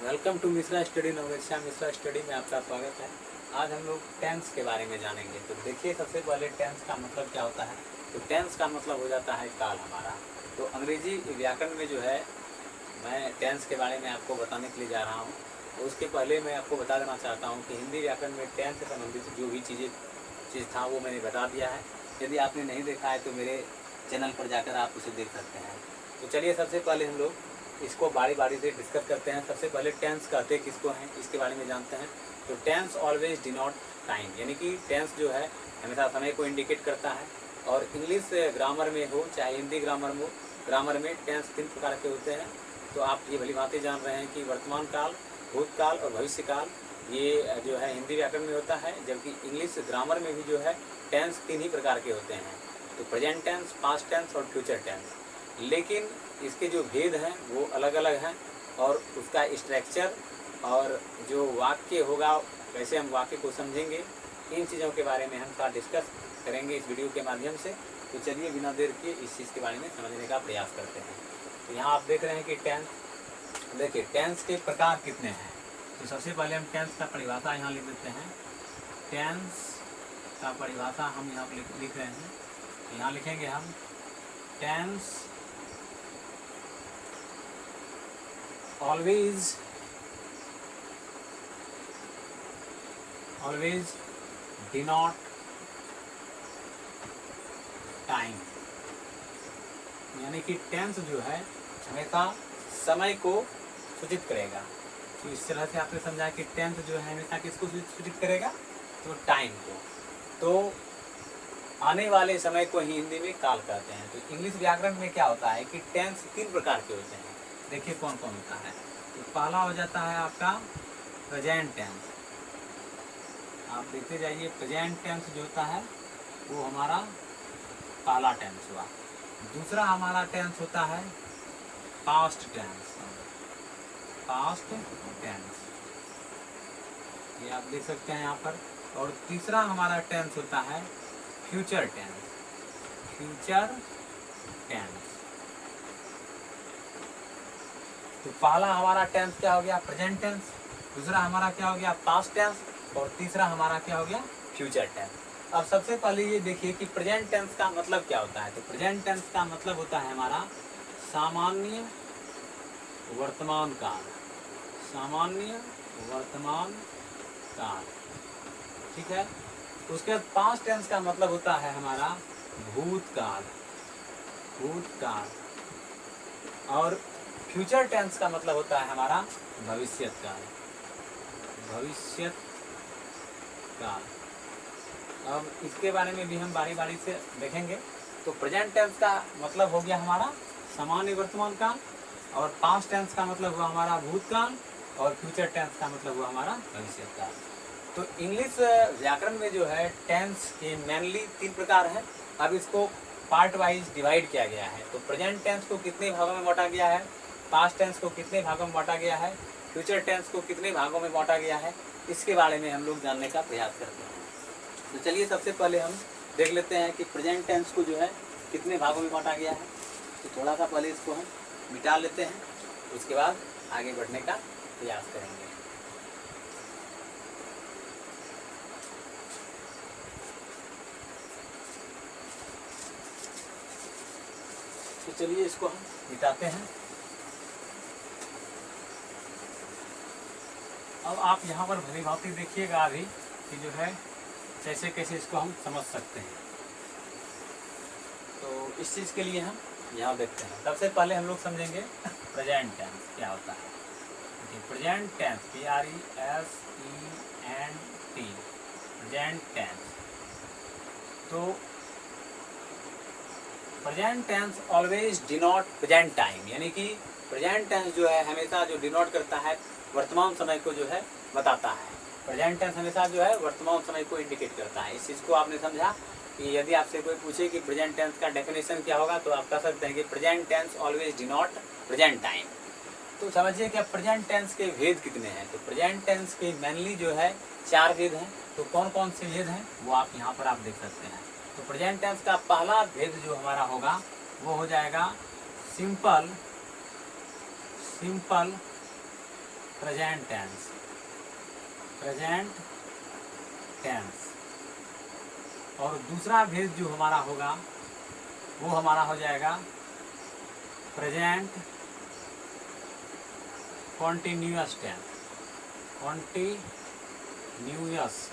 Welcome to Mishra study Navgachhia Mishra study में आपका स्वागत है। आज हम लोग टेंस के बारे में जानेंगे। तो देखिए, सबसे पहले टेंस का मतलब क्या होता है। तो टेंस का मतलब हो जाता है काल हमारा। तो अंग्रेजी व्याकरण में जो है मैं टेंस के बारे में आपको बताने के लिए जा रहा हूँ। तो उसके पहले मैं आपको बता देना चाहता हूँ कि हिंदी व्याकरण में टेंस से संबंधित जो भी चीज़ था वो मैंने बता दिया है। यदि आपने नहीं देखा है तो मेरे चैनल पर जाकर आप उसे देख सकते हैं। तो चलिए, सबसे पहले हम लोग इसको बारी बारी से डिस्कस करते हैं। सबसे पहले टेंस कहते किसको हैं इसके बारे में जानते हैं। तो टेंस ऑलवेज डिनोट टाइम, यानी कि टेंस जो है हमेशा समय को इंडिकेट करता है। और इंग्लिश ग्रामर में हो चाहे हिंदी ग्रामर में टेंस 3 प्रकार के होते हैं। तो आप ये भली भांति जान रहे हैं कि वर्तमान काल, भूतकाल और भविष्य काल ये जो है हिंदी व्याकरण में होता है, जबकि इंग्लिश ग्रामर में भी जो है टेंस 3 ही प्रकार के होते हैं। तो प्रेजेंट टेंस, पास्ट टेंस और फ्यूचर टेंस। लेकिन इसके जो भेद हैं वो अलग अलग हैं, और उसका स्ट्रक्चर और जो वाक्य होगा, कैसे हम वाक्य को समझेंगे, इन चीज़ों के बारे में हम थोड़ा डिस्कस करेंगे इस वीडियो के माध्यम से। तो चलिए, बिना देर किए इस चीज़ के बारे में समझने का प्रयास करते हैं। तो यहाँ आप देख रहे हैं कि टेंस, देखिए टेंस के प्रकार कितने हैं। तो सबसे पहले हम टेंस का परिभाषा यहाँ लिख देते हैं। टेंस का परिभाषा हम यहाँ पर लिख रहे हैं। तो यहाँ लिखेंगे हम टेंस always denote टाइम, यानी कि टेंस जो है हमेशा समय को सूचित करेगा। तो इस तरह से आपने समझा कि टेंस जो है हमेशा किसको सूचित करेगा, तो टाइम को। तो आने वाले समय को ही हिंदी में काल कहते हैं। तो इंग्लिश व्याकरण में क्या होता है कि टेंस 3 प्रकार के होते हैं। देखिए कौन कौन होता है। तो पहला हो जाता है आपका प्रेजेंट टेंस। आप देखते जाइए, प्रेजेंट टेंस जो होता है वो हमारा पहला टेंस हुआ। दूसरा हमारा टेंस होता है पास्ट टेंस। पास्ट टेंस ये आप देख सकते हैं यहाँ पर। और तीसरा हमारा टेंस होता है फ्यूचर टेंस। Future tense. तो पहला हमारा टेंस क्या हो गया, प्रेजेंट टेंस। दूसरा हमारा क्या हो गया, पास्ट टेंस। और तीसरा हमारा क्या हो गया, फ्यूचर टेंस। अब सबसे पहले ये देखिए कि प्रेजेंट टेंस का मतलब क्या होता है। तो प्रेजेंट टेंस का मतलब होता है हमारा सामान्य वर्तमान काल। सामान्य वर्तमान काल, ठीक है। उसके बाद पास्ट टेंस का मतलब होता है हमारा भूतकाल। भूतकाल। और फ्यूचर टेंस का मतलब होता है हमारा भविष्यत काल। भविष्यत काल। अब इसके बारे में भी हम बारी बारी से देखेंगे। तो प्रेजेंट टेंस का मतलब हो गया हमारा सामान्य वर्तमान काल, और पास्ट टेंस का मतलब हुआ हमारा भूतकाल, और फ्यूचर टेंस का मतलब हुआ हमारा भविष्यत काल। तो इंग्लिश व्याकरण में जो है टेंस के मेनली 3 प्रकार हैं। अब इसको पार्ट वाइज डिवाइड किया गया है। तो प्रेजेंट टेंस को कितने भागों में बांटा गया है, पास्ट टेंस को कितने भागों में बांटा गया है, फ्यूचर टेंस को कितने भागों में बांटा गया है, इसके बारे में हम लोग जानने का प्रयास करते हैं। तो चलिए, सबसे पहले हम देख लेते हैं कि प्रेजेंट टेंस को जो है कितने भागों में बांटा गया है। तो थोड़ा सा पहले इसको हम मिटा लेते हैं, उसके बाद आगे बढ़ने का प्रयास करेंगे। तो चलिए इसको हम मिटाते हैं। अब आप यहाँ पर भली भांति देखिएगा अभी कि जो है कैसे कैसे इसको हम समझ सकते हैं। तो इस चीज़ के लिए हम यहाँ देखते हैं। सबसे पहले हम लोग समझेंगे प्रेजेंट टेंस क्या होता है। Present tense, PRESENT, present tense. तो present tense always denote present time, यानी कि प्रेजेंट टेंस जो है हमेशा जो डिनोट करता है वर्तमान समय को जो है बताता है। प्रेजेंट टेंस हमेशा जो है वर्तमान समय को इंडिकेट करता है। इस चीज़ को आपने समझा कि यदि आपसे कोई पूछे कि प्रेजेंट टेंस का डेफिनेशन क्या होगा, तो आप कह सकते हैं कि present tense always denote present time. तो समझिए कि प्रेजेंट टेंस के भेद कितने हैं। तो प्रेजेंट टेंस के मेनली जो है 4 भेद हैं। तो कौन कौन से भेद हैं वो आप यहाँ पर आप देख सकते हैं। तो प्रेजेंट टेंस का पहला भेद जो हमारा होगा वो हो जाएगा simple present tense, present tense. और दूसरा भेद जो हमारा होगा वो हमारा हो जाएगा present continuous tense, continuous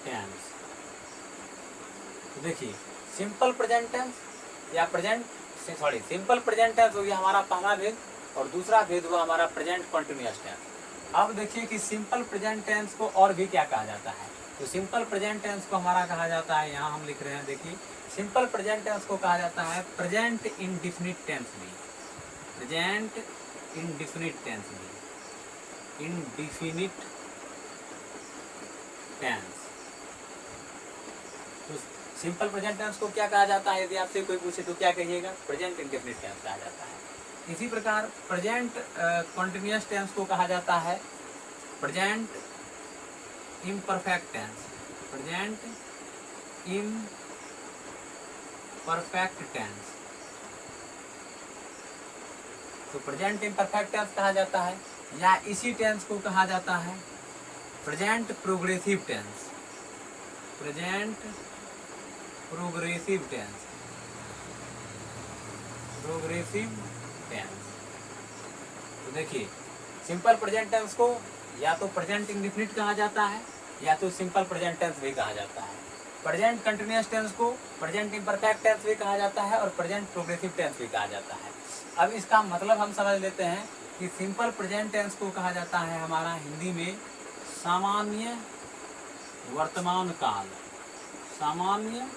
tense. तो देखिए सिंपल प्रेजेंट टेंस या सिंपल प्रेजेंट टेंस हो गया हमारा पहला भेद, और दूसरा भेद हुआ हमारा प्रेजेंट कॉन्टिन्यूअस टेंस। अब देखिए कि सिंपल प्रेजेंट टेंस को और भी क्या कहा जाता है। तो सिंपल प्रेजेंट टेंस को हमारा कहा जाता है, यहाँ हम लिख रहे हैं देखिए, सिंपल प्रेजेंट टेंस को कहा जाता है प्रेजेंट इंडेफिनिट टेंस भी, प्रेजेंट इंडेफिनिट टेंस भी, इंडेफिनिट टेंस। तो सिंपल प्रेजेंट टेंस को क्या कहा जाता है, यदि आपसे कोई पूछे तो क्या कहिएगा, प्रेजेंट इंडेफिनिट टेंस कहा जाता है। इसी प्रकार प्रेजेंट कॉन्टिन्यूअस टेंस को कहा जाता है present imperfect tense, present imperfect tense. तो प्रेजेंट इम्परफेक्ट टेंस कहा जाता है, या इसी टेंस को कहा जाता है present progressive tense, present progressive tense, progressive tense. तो देखिए सिंपल प्रेजेंट टेंस को या तो प्रेजेंट इंडेफिनिट कहा जाता है, या तो सिंपल प्रेजेंट टेंस भी कहा जाता है। प्रेजेंट कंटिन्यूअस टेंस को प्रेजेंट इम्परफेक्ट टेंस भी कहा जाता है और प्रेजेंट प्रोग्रेसिव टेंस भी कहा जाता है। अब इसका मतलब हम समझ लेते हैं कि सिंपल प्रेजेंट टेंस को कहा जाता है हमारा हिंदी में सामान्य वर्तमान काल, सामान्य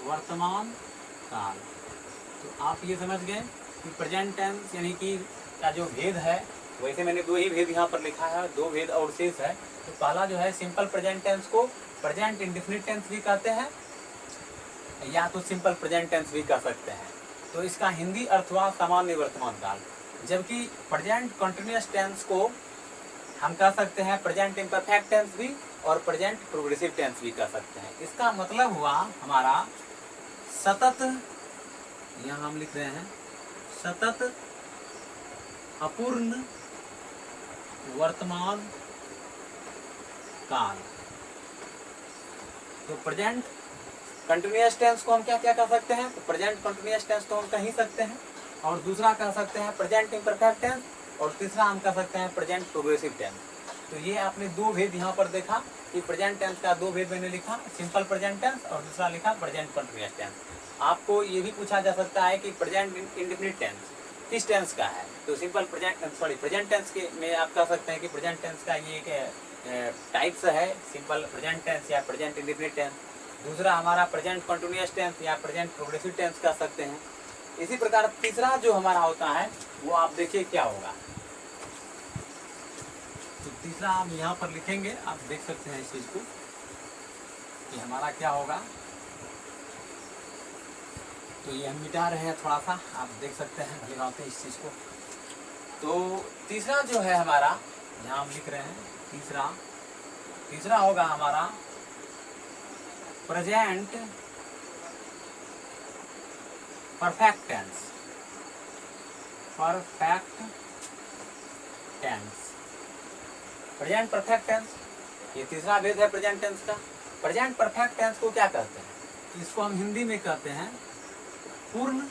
वर्तमान काल। तो आप ये समझ गए कि प्रेजेंट टेंस यानी कि का जो भेद है, वैसे मैंने दो ही भेद यहाँ पर लिखा है, दो भेद और शेष है। तो पहला जो है सिंपल प्रेजेंट टेंस को प्रेजेंट इंडेफिनिट टेंस भी कहते हैं, या तो सिंपल प्रेजेंट टेंस भी कह सकते हैं। तो इसका हिंदी अर्थ हुआ सामान्य वर्तमान काल। जबकि प्रेजेंट कंटिन्यूअस टेंस को हम कह सकते हैं प्रेजेंट इम्परफेक्ट टेंस भी और प्रेजेंट प्रोग्रेसिव टेंस भी कह सकते हैं। इसका मतलब हुआ हमारा सतत, यहाँ हम लिख रहे हैं सतत अपूर्ण वर्तमान काल। तो प्रेजेंट कंटिन्यूअस टेंस को हम क्या क्या कह सकते हैं, तो प्रेजेंट कंटिन्यूअस टेंस तो हम कह ही सकते हैं, और दूसरा कह सकते हैं प्रेजेंट इम्परफेक्ट टेंस, और तीसरा हम कह सकते हैं प्रेजेंट प्रोग्रेसिव टेंस। तो ये आपने दो भेद यहाँ पर देखा कि प्रेजेंट टेंस का दो भेद मैंने लिखा, सिंपल प्रेजेंट टेंस और दूसरा लिखा प्रेजेंट कंटिन्यूअस टेंस। आपको ये भी पूछा जा सकता है कि प्रेजेंट इंडेफिनिट टेंस किस टेंस का है। तो सिंपल प्रेजेंट टेंस के में आप कह सकते हैं कि प्रेजेंट टेंस का ये एक टाइप्स है, सिंपल प्रेजेंट टेंस या प्रेजेंट इंडेफिनिट टेंस। दूसरा हमारा प्रेजेंट कंटिन्यूअस टेंस या प्रेजेंट प्रोग्रेसिव टेंस कह सकते हैं। इसी प्रकार तीसरा जो हमारा होता है वो आप देखिए क्या होगा। तो तीसरा हम यहाँ पर लिखेंगे, आप देख सकते हैं इस चीज को कि हमारा क्या होगा। तो ये हम मिटा रहे हैं थोड़ा सा, आप देख सकते हैं भली बात है इस चीज को। तो तीसरा जो है हमारा, यहाँ हम लिख रहे हैं तीसरा होगा हमारा present perfect tense, perfect tense, present perfect tense. ये तीसरा भेद है प्रेजेंट टेंस का। प्रेजेंट परफेक्ट टेंस को क्या कहते हैं, इसको हम हिंदी में कहते हैं पूर्ण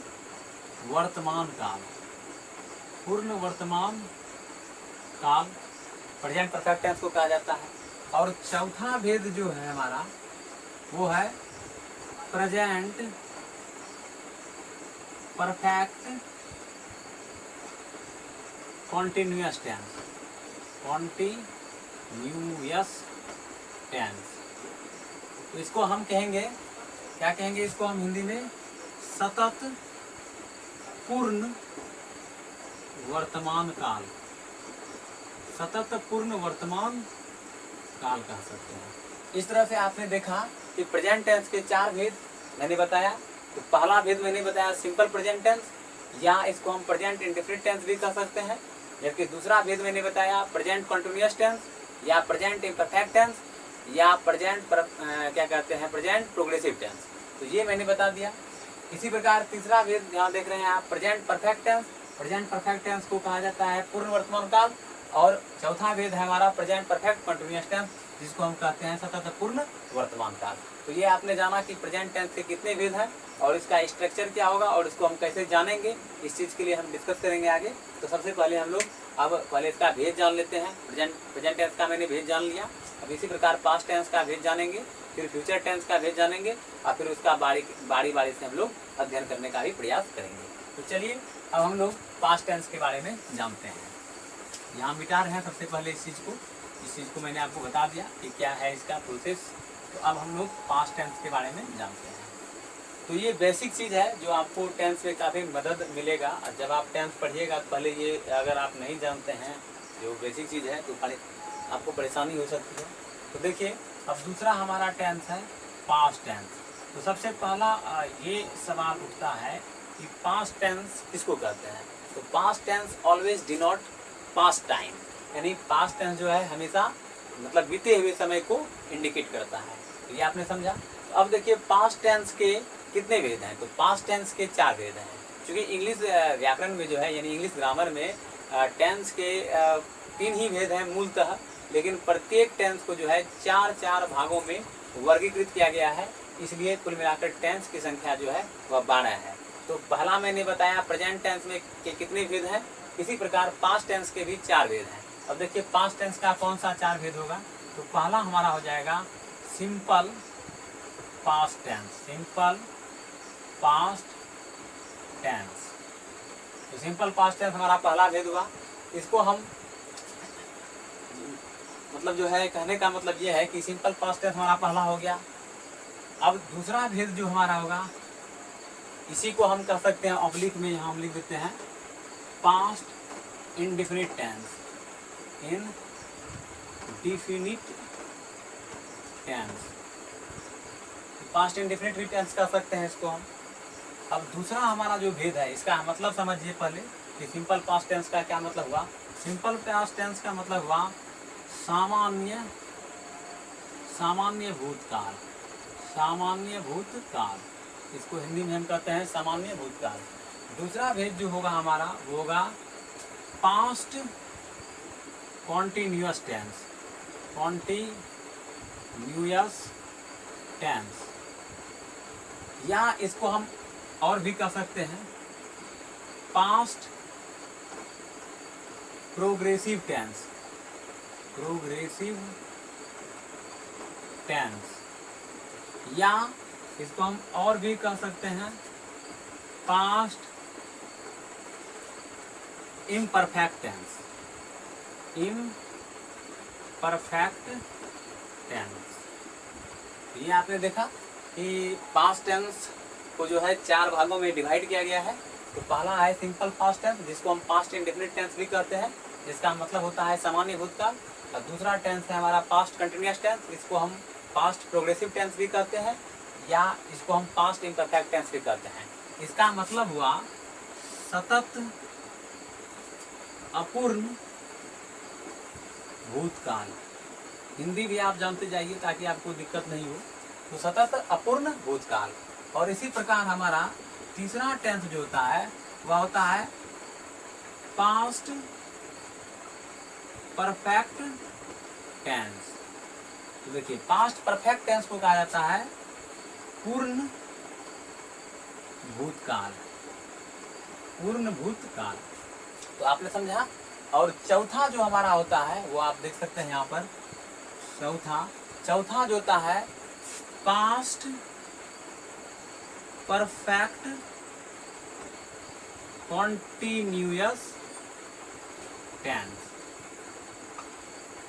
वर्तमान काल, पूर्ण वर्तमान काल प्रेजेंट परफेक्ट टेंस को कहा जाता है। और चौथा भेद जो है हमारा वो है present perfect continuous tense, continuous tense. तो इसको हम कहेंगे, क्या कहेंगे इसको हम हिंदी में सतत पूर्ण वर्तमान काल, सतत पूर्ण वर्तमान काल कह सकते हैं। इस तरह से आपने देखा कि प्रेजेंट टेंस के चार भेद मैंने बताया। तो पहला भेद मैंने बताया सिंपल प्रेजेंट टेंस, या इसको हम प्रेजेंट इंडेफिनिट टेंस भी कह सकते हैं। जबकि दूसरा भेद मैंने बताया प्रेजेंट कंटिन्यूअस टेंस या प्रेजेंट इम्परफेक्ट टेंस या प्रेजेंट क्या कहते हैं प्रेजेंट प्रोग्रेसिव टेंस। तो ये मैंने बता दिया। इसी प्रकार तीसरा भेद यहाँ देख रहे हैं आप present perfect tense present perfect tense को कहा जाता है पूर्ण वर्तमान काल। और चौथा भेद है हमारा प्रेजेंट परफेक्ट कंटिन्यूअस टेंस, जिसको हम कहते हैं सतत पूर्ण वर्तमान काल। तो ये आपने जाना कि प्रेजेंट टेंस के कितने भेद हैं और इसका स्ट्रक्चर क्या होगा और इसको हम कैसे जानेंगे, इस चीज़ के लिए हम डिस्कस करेंगे आगे। तो सबसे पहले हम लोग अब पहले इसका भेद जान लेते हैं। प्रेजेंट टेंस का मैंने भेद जान लिया, अब इसी प्रकार पास्ट टेंस का भेद जानेंगे, फिर फ्यूचर टेंस का भेद जानेंगे और फिर उसका बारी बारी से हम लोग अध्ययन करने का भी प्रयास करेंगे। तो चलिए अब हम लोग पास्ट टेंस के बारे में जानते हैं। यहाँ मिटा रहे हैं सबसे पहले इस चीज़ को मैंने आपको बता दिया कि क्या है इसका प्रोसेस। तो अब हम लोग पास्ट टेंस के बारे में जानते हैं। तो ये बेसिक चीज़ है जो आपको टेंस में काफ़ी मदद मिलेगा। जब आप टेंस पढ़िएगा तो पहले ये अगर आप नहीं जानते हैं जो बेसिक चीज़ है तो आपको परेशानी हो सकती है। तो देखिए अब दूसरा हमारा टेंस है पास्ट टेंस। तो सबसे पहला ये सवाल उठता है कि पास्ट टेंस किसको कहते हैं। तो past tense always denote past time, यानी पास्ट टेंस जो है हमेशा मतलब बीते हुए समय को इंडिकेट करता है। तो ये आपने समझा। तो अब देखिए पास्ट टेंस के कितने भेद हैं। तो पास्ट टेंस के 4 भेद हैं। क्योंकि इंग्लिश व्याकरण में जो है यानी इंग्लिश ग्रामर में टेंस के 3 ही भेद हैं मूलतः, लेकिन प्रत्येक टेंस को जो है 4 भागों में वर्गीकृत किया गया है। इसलिए कुल मिलाकर टेंस की संख्या जो है वह 12 है। तो पहला मैंने बताया प्रेजेंट टेंस में के कितने भेद हैं, इसी प्रकार पास्ट टेंस के भी 4 भेद हैं। अब देखिए पास्ट टेंस का कौन सा 4 भेद होगा। तो पहला हमारा हो जाएगा simple past tense, simple past tense. तो सिंपल पास्ट टेंस हमारा पहला भेद हुआ। इसको हम मतलब जो है कहने का मतलब ये है कि सिंपल पास्ट टेंस हमारा पहला हो गया। अब दूसरा भेद जो हमारा होगा इसी को हम कह सकते हैं ऑब्लिक में, यहाँ हम लिख देते हैं past indefinite tense, indefinite tense. Past indefinite tense कह सकते हैं इसको हम। अब दूसरा हमारा जो भेद है इसका मतलब समझिए पहले कि सिंपल पास्ट टेंस का क्या मतलब हुआ। सिंपल पास्ट टेंस का मतलब हुआ सामान्य भूतकाल, सामान्य भूतकाल। इसको हिंदी में हम कहते हैं सामान्य भूतकाल। दूसरा भेद जो होगा हमारा वो होगा past continuous tense, continuous tense, या इसको हम और भी कह सकते हैं past progressive tense, progressive tense, या इसको हम और भी कह सकते हैं past imperfect tense, imperfect tense. ये आपने देखा कि पास्ट टेंस को जो है 4 भागों में डिवाइड किया गया है। तो पहला है सिंपल पास्ट टेंस, जिसको हम पास्ट इंडेफिनिट टेंस भी कहते हैं, जिसका मतलब होता है सामान्य भूतकाल। और दूसरा टेंस है हमारा पास्ट कंटिन्यूअस टेंस, इसको हम पास्ट प्रोग्रेसिव टेंस भी कहते हैं, या इसको हम पास्ट इम्परफेक्ट टेंस भी कहते हैं। इसका मतलब हुआ सतत अपूर्ण भूतकाल। हिंदी भी आप जानते जाइए ताकि आपको दिक्कत नहीं हो। तो सतत अपूर्ण भूतकाल। और इसी प्रकार हमारा तीसरा टेंस जो होता है वह होता है पास्ट परफेक्ट टेंस। तो देखिए पास्ट परफेक्ट टेंस को कहा जाता है पूर्ण भूतकाल, पूर्ण भूतकाल। तो आपने समझा। और चौथा जो हमारा होता है वो आप देख सकते हैं यहाँ पर, चौथा जो होता है पास्ट परफेक्ट कॉन्टिन्यूअस टेंस।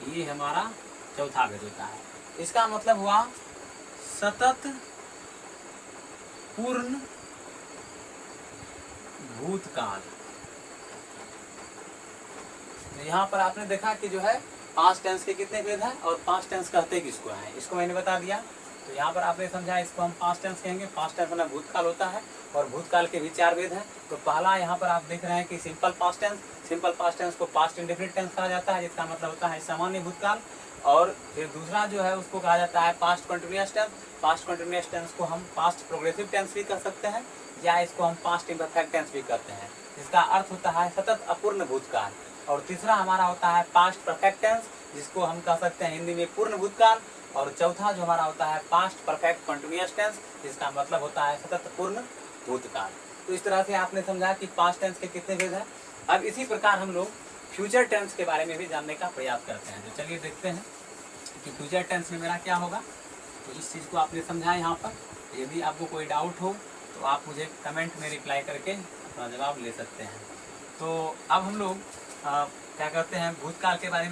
ये हमारा चौथा भेद होता है। इसका मतलब हुआ सतत पूर्ण भूतकाल। तो यहाँ पर आपने देखा कि जो है पास्ट टेंस के कितने भेद हैं और पास्ट टेंस कहते किसको हैं, इसको मैंने बता दिया। तो यहाँ पर आपने समझा इसको हम पास्ट टेंस कहेंगे। पास्ट टेंस मतलब भूतकाल होता है और भूतकाल के भी 4 भेद हैं। तो पहला यहाँ पर आप देख रहे हैं कि simple past tense, simple past tense को पास्ट इंडेफिनिट टेंस कहा जाता है, जिसका मतलब होता है सामान्य भूतकाल। और फिर दूसरा जो है उसको कहा जाता है past continuous tense. Past continuous tense को हम पास्ट प्रोग्रेसिव टेंस भी कह सकते हैं, या इसको हम पास्ट इम्परफेक्ट टेंस भी कहते हैं। जिसका अर्थ होता है सतत अपूर्ण भूतकाल। और तीसरा हमारा होता है पास्ट परफेक्ट टेंस, जिसको हम कह सकते हैं हिंदी में पूर्ण भूतकाल। और चौथा जो हमारा होता है पास्ट परफेक्ट कंटिन्यूअस टेंस, जिसका मतलब होता है सतत पूर्ण भूतकाल। तो इस तरह से आपने समझा कि पास्ट टेंस के कितने भेद हैं। अब इसी प्रकार हम लोग फ्यूचर टेंस के बारे में भी जानने का प्रयास करते हैं। तो चलिए देखते हैं कि फ्यूचर टेंस में मेरा क्या होगा। तो इस चीज़ को आपने समझा यहाँ पर। यदि आपको कोई डाउट हो तो आप मुझे कमेंट में रिप्लाई करके अपना जवाब ले सकते हैं। तो अब हम लोग क्या करते हैं, भूतकाल के बारे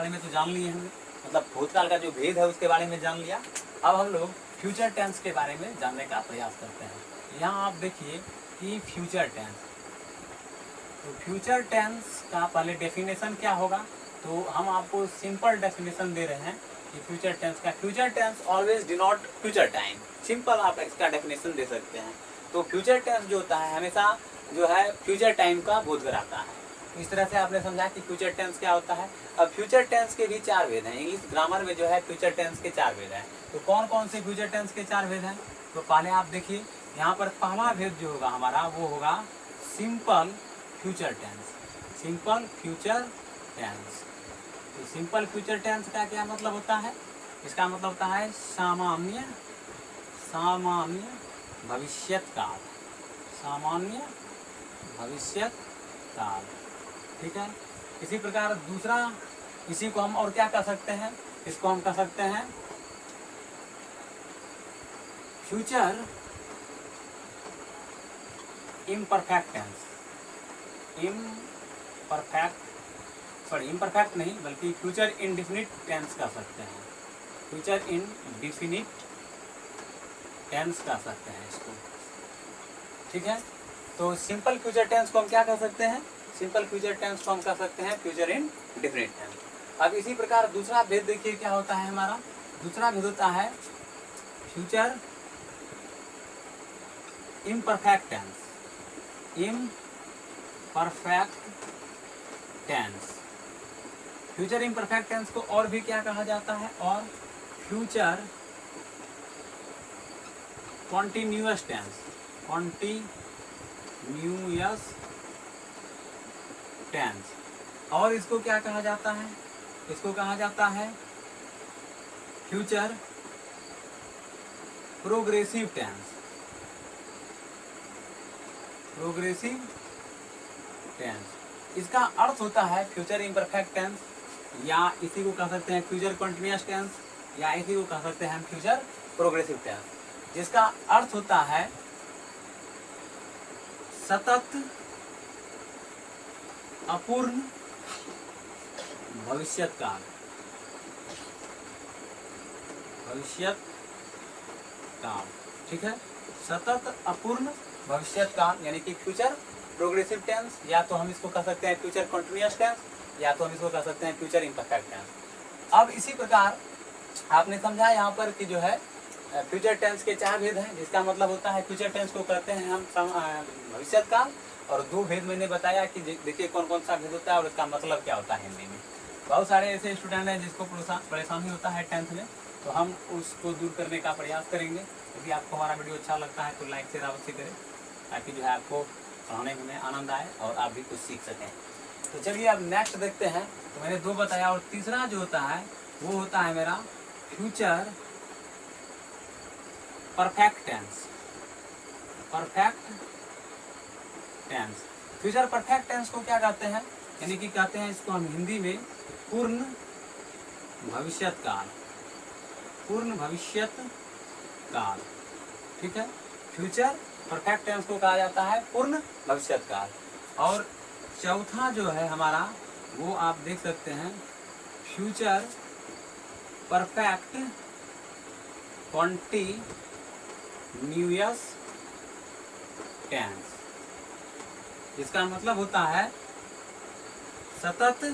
में तो जान लिए हमने, मतलब भूतकाल का जो भेद है उसके बारे में जान लिया। अब हम लोग फ्यूचर टेंस के बारे में जानने का प्रयास करते हैं। यहाँ आप देखिए कि फ्यूचर टेंस, तो फ्यूचर टेंस का पहले डेफिनेशन क्या होगा। तो हम आपको सिंपल डेफिनेशन दे रहे हैं कि फ्यूचर टेंस का, future tense always denote future time. Simple आप इसका डेफिनेशन दे सकते हैं। तो फ्यूचर टेंस जो होता है हमेशा जो है फ्यूचर टाइम का बोध कराता है। इस तरह से आपने समझा कि फ्यूचर टेंस क्या होता है। अब फ्यूचर टेंस के भी 4 भेद हैं। इंग्लिश ग्रामर में जो है फ्यूचर टेंस के 4 भेद हैं। तो कौन कौन से फ्यूचर टेंस के 4 भेद हैं। तो पहले आप देखिए यहाँ पर पहला भेद जो होगा हमारा वो होगा simple future tense. Simple future tense, तो सिंपल फ्यूचर टेंस का क्या मतलब होता है। इसका मतलब होता है सामान्य भविष्यत काल, सामान्य भविष्यत काल। ठीक है। इसी प्रकार दूसरा, इसी को हम और क्या कह सकते हैं, इसको हम कह सकते हैं फ्यूचर इम्परफेक्ट टेंस। इम्परफेक्ट नहीं बल्कि फ्यूचर इंडिफिनिट टेंस कह सकते हैं। फ्यूचर इंडिफिनिट टेंस कह सकते हैं इसको। ठीक है। तो सिंपल फ्यूचर टेंस को हम क्या कह सकते हैं, सिंपल फ्यूचर टेंस को हम कह सकते हैं फ्यूचर इंडिफिनिट टेंस। अब इसी प्रकार दूसरा भेद देखिए क्या होता है हमारा। दूसरा भेद होता है future imperfect tense. Imperfect tense, future imperfect tense को और भी क्या कहा जाता है, और future continuous tense. Continuous tense, और इसको क्या कहा जाता है, इसको कहा जाता है future progressive tense. Progressive tense, इसका अर्थ होता है फ्यूचर इम्परफेक्ट टेंस, या इसी को कह सकते हैं फ्यूचर कंटिन्यूअस टेंस, या इसी को कह सकते हैं फ्यूचर प्रोग्रेसिव टेंस, जिसका अर्थ होता है सतत अपूर्ण भविष्यत काल। भविष्यत काल, ठीक है। सतत अपूर्ण भविष्यत काल यानी कि फ्यूचर प्रोग्रेसिव टेंस, या तो हम इसको कह सकते हैं फ्यूचर कंटिन्यूअस टेंस, या तो हम इसको कह सकते हैं फ्यूचर इम्परफेक्ट टेंस। अब इसी प्रकार आपने समझा यहाँ पर कि जो है फ्यूचर टेंस के 4 भेद हैं, जिसका मतलब होता है फ्यूचर टेंस को कहते हैं हम भविष्यत काल। और 2 भेद मैंने बताया कि देखिए कौन कौन सा भेद होता है और उसका मतलब क्या होता है हिंदी में। बहुत सारे ऐसे स्टूडेंट हैं जिसको परेशानी होता है 10th में, तो हम उसको दूर करने का प्रयास करेंगे। यदि आपको हमारा वीडियो अच्छा लगता है तो लाइक शेयर अवश्य करें, ताकि जो है आपको पढ़ाने में आनंद आए और आप भी कुछ सीख सकें। तो चलिए अब नेक्स्ट देखते हैं। तो मैंने 2 बताया, और तीसरा जो होता है वो होता है मेरा future perfect tense. Perfect tense, future perfect tense को क्या कहते हैं, यानी कि कहते हैं इसको हम हिंदी में पूर्ण भविष्यत काल। पूर्ण भविष्यत काल, ठीक है। फ्यूचर परफेक्ट टेंस को कहा जाता है पूर्ण भविष्यत काल। और चौथा जो है हमारा वो आप देख सकते हैं फ्यूचर परफेक्ट कॉन्टिन्यूअस टेंस, इसका मतलब होता है सतत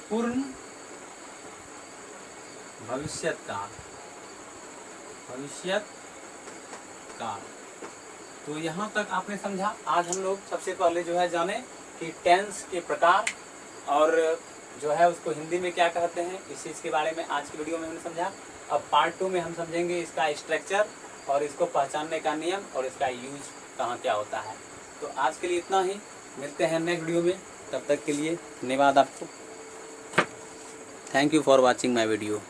पूर्ण भविष्यत काल। भविष्यत काल, तो यहाँ तक आपने समझा। आज हम लोग सबसे पहले जो है जाने कि टेंस के प्रकार और जो है उसको हिंदी में क्या कहते हैं, इस चीज़ के बारे में आज की वीडियो में हमने समझा। अब पार्ट 2 में हम समझेंगे इसका स्ट्रक्चर और इसको पहचानने का नियम और इसका यूज कहाँ क्या होता है। तो आज के लिए इतना ही, मिलते हैं नेक्स्ट वीडियो में, तब तक के लिए धन्यवाद आपको। Thank you for watching my video.